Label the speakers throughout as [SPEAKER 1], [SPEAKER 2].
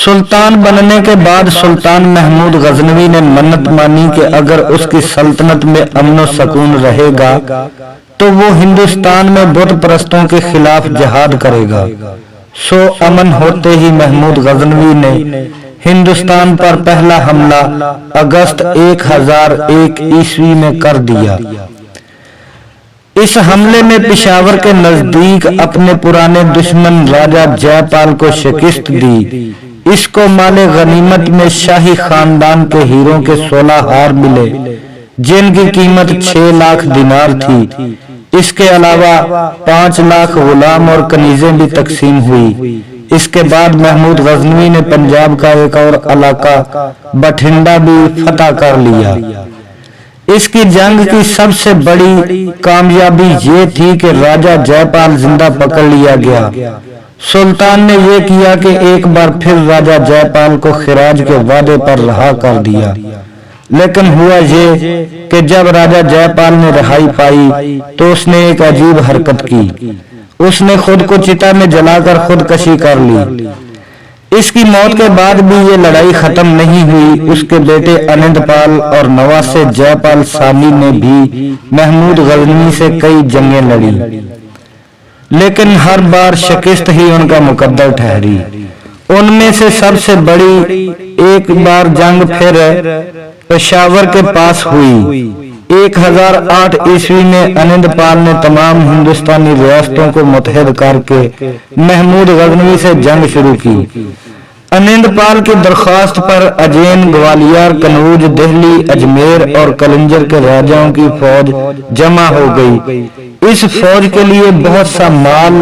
[SPEAKER 1] سلطان بننے کے بعد سلطان محمود غزنوی نے منت مانی کہ اگر اس کی سلطنت میں امن و سکون رہے گا تو وہ ہندوستان میں بت پرستوں کے خلاف جہاد کرے گا۔ سو امن ہوتے ہی محمود غزنوی نے ہندوستان پر پہلا حملہ اگست 1001 عیسوی میں کر دیا۔ اس حملے میں پشاور کے نزدیک اپنے پرانے دشمن راجہ جے پال کو شکست دی۔ اس کو مال غنیمت میں شاہی خاندان کے ہیروں کے 16 ہار ملے جن کی قیمت 6 لاکھ دینار تھی۔ اس کے علاوہ 5 لاکھ غلام اور کنیزیں بھی تقسیم ہوئی۔ اس کے بعد محمود غزنوی نے پنجاب کا ایک اور علاقہ بٹھنڈا بھی فتح کر لیا۔ اس کی جنگ کی سب سے بڑی کامیابی یہ تھی کہ راجہ جے پال زندہ پکڑ لیا گیا۔ سلطان نے یہ کیا کہ ایک بار پھر راجہ جے پال کو خراج کے وعدے پر رہا کر دیا، لیکن ہوا یہ کہ جب راجہ جے پال نے رہائی پائی تو اس نے ایک عجیب حرکت کی۔ اس نے خود کو چتا میں جلا کر خودکشی کر لی۔ اس کی موت کے بعد بھی یہ لڑائی ختم نہیں ہوئی۔ اس کے بیٹے انند پال اور نواسے جے پال ثانی نے بھی محمود غزنوی سے کئی جنگیں لڑی، لیکن ہر بار شکست ہی ان کا مقدر ٹھہری۔ ان میں سے سب سے بڑی ایک بار جنگ پھر پشاور کے پاس ہوئی۔ 1008 عیسوی میں انند پال نے تمام ہندوستانی ریاستوں کو متحد کر کے محمود غزنوی سے جنگ شروع کی۔ انند پال کی درخواست پر اجین، گوالیار، کنوج، دہلی، اجمیر اور کلنجر کے راجاؤں کی فوج جمع ہو گئی۔ اس فوج کے لیے بہت سا مال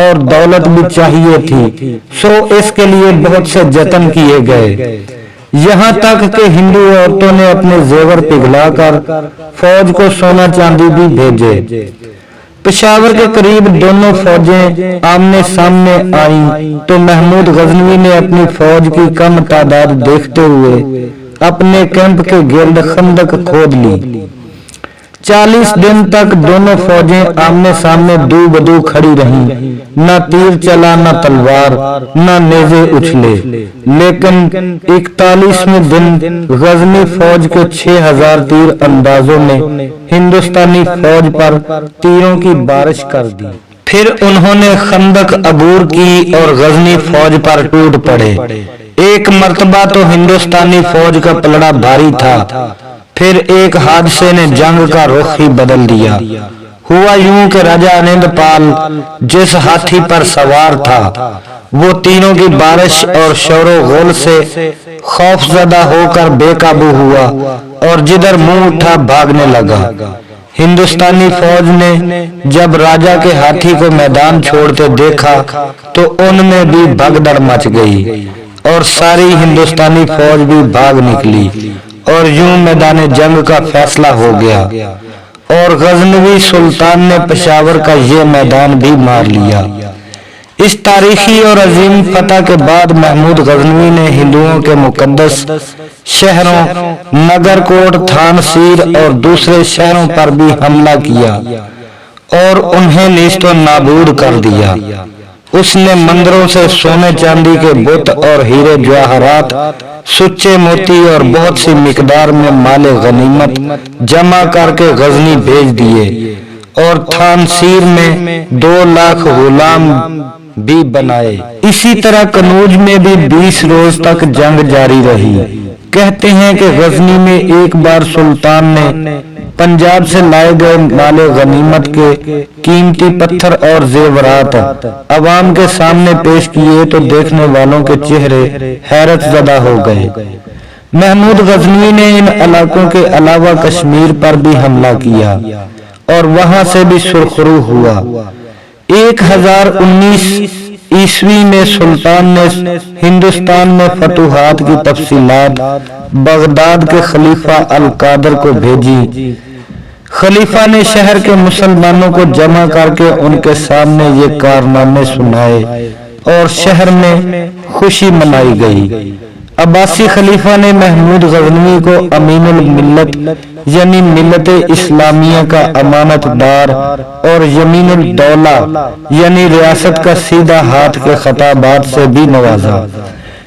[SPEAKER 1] اور دولت بھی چاہیے تھی، سو اس کے لیے بہت سے جتن کیے گئے، یہاں تک کہ ہندو عورتوں نے اپنے زیور پگھلا کر فوج کو سونا چاندی بھی بھیجے۔ پشاور کے قریب دونوں فوجیں آمنے سامنے آئیں تو محمود غزنوی نے اپنی فوج کی کم تعداد دیکھتے ہوئے اپنے کیمپ کے گرد خندق کھود لی۔ 40 دن تک دونوں فوجیں آمنے سامنے دو بدو کھڑی رہیں، نہ تیر چلا، نہ تلوار، نہ نیزے اچھلے، لیکن 41ویں دن غزنی فوج کے 6000 تیر اندازوں نے ہندوستانی فوج پر تیروں کی بارش کر دی۔ پھر انہوں نے خندق عبور کی اور غزنی فوج پر ٹوٹ پڑے۔ ایک مرتبہ تو ہندوستانی فوج کا پلڑا بھاری تھا، پھر ایک حادثے نے جنگ کا رخ ہی بدل دیا۔ ہوا یوں کہ راجہ انند پال جس ہاتھی پر سوار تھا وہ تیروں کی بارش اور شور و غل سے خوف زدہ ہو کر بے قابو ہوا اور جدھر منہ اٹھا بھاگنے لگا۔ ہندوستانی فوج نے جب راجہ کے ہاتھی کو میدان چھوڑتے دیکھا تو ان میں بھی بھگدڑ مچ گئی اور ساری ہندوستانی فوج بھی بھاگ نکلی اور یوں میدان جنگ کا فیصلہ ہو گیا اور غزنوی سلطان نے پشاور کا یہ میدان بھی مار لیا۔ اس تاریخی اور عظیم فتح کے بعد محمود غزنوی نے ہندوؤں کے مقدس شہروں نگر کوٹ، تھان سیر اور دوسرے شہروں پر بھی حملہ کیا اور انہیں نیست و نابود کر دیا۔ اس نے مندروں سے سونے چاندی کے بت اور ہیرے جواہرات، سچے موتی اور بہت سی مقدار میں مال غنیمت جمع کر کے غزنی بھیج دیے اور تھان سیر میں 2 لاکھ غلام بھی بنائے۔ اسی طرح کنوج میں بھی 20 روز تک جنگ جاری رہی۔ کہتے ہیں کہ غزنی میں ایک بار سلطان نے پنجاب سے لائے گئے مال غنیمت کے قیمتی پتھر اور زیورات عوام کے سامنے پیش کیے تو دیکھنے والوں کے چہرے حیرت زدہ ہو گئے۔ محمود غزنوی نے ان علاقوں کے علاوہ کشمیر پر بھی حملہ کیا اور وہاں سے بھی سرخرو ہوا۔ 1019 عیسوی میں سلطان نے ہندوستان میں فتوحات کی تفصیلات بغداد کے خلیفہ القادر کو بھیجی۔ خلیفہ نے شہر کے مسلمانوں کو جمع کر کے ان کے سامنے یہ کارنامے سنائے اور شہر میں خوشی منائی گئی۔ عباسی خلیفہ نے محمود غزنوی کو امین الملت یعنی ملت اسلامیہ کا امانت دار اور یمین الدولہ یعنی ریاست کا سیدھا ہاتھ کے خطابات سے بھی نوازا۔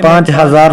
[SPEAKER 1] 5000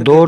[SPEAKER 1] 2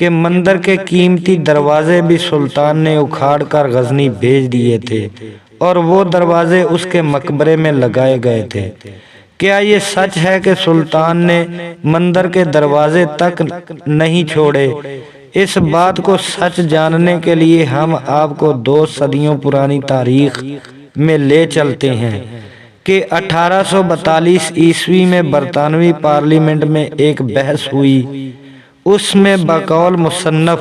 [SPEAKER 1] کہ مندر کے قیمتی دروازے بھی سلطان نے اکھاڑ کر غزنی بھیج دیے تھے اور وہ دروازے اس کے مقبرے میں لگائے گئے تھے۔ کیا یہ سچ ہے کہ سلطان نے مندر کے دروازے تک نہیں چھوڑے؟ اس بات کو سچ جاننے کے لیے ہم آپ کو 2 صدیوں پرانی تاریخ میں لے چلتے ہیں کہ 1842 عیسوی میں برطانوی پارلیمنٹ میں ایک بحث ہوئی۔ اس میں بقول مصنف،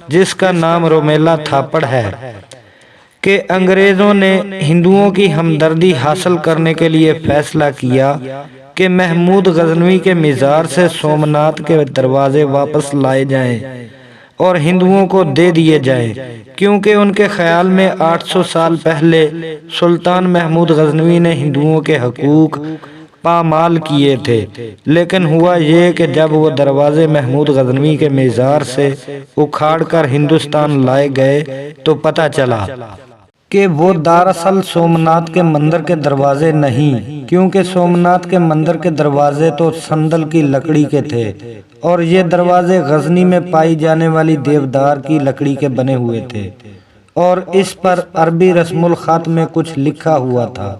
[SPEAKER 1] جس کا نام رومیلا تھاپڑ ہے، کہ انگریزوں نے ہندوؤں کی ہمدردی حاصل کرنے کے لیے فیصلہ کیا کہ محمود غزنوی کے مزار سے سومنات کے دروازے واپس لائے جائیں اور ہندوؤں کو دے دیے جائیں، کیونکہ ان کے خیال میں 800 سال پہلے سلطان محمود غزنوی نے ہندوؤں کے حقوق پامال کیے تھے۔ لیکن ہوا یہ کہ جب وہ دروازے محمود غزنوی کے مزار سے اکھاڑ کر ہندوستان لائے گئے تو پتہ چلا کہ وہ دراصل سومنات کے مندر کے دروازے نہیں، کیونکہ سومنات کے مندر کے دروازے تو سندل کی لکڑی کے تھے اور یہ دروازے غزنی میں پائی جانے والی دیودار کی لکڑی کے بنے ہوئے تھے، اور اس پر عربی رسم الخط میں کچھ لکھا ہوا تھا۔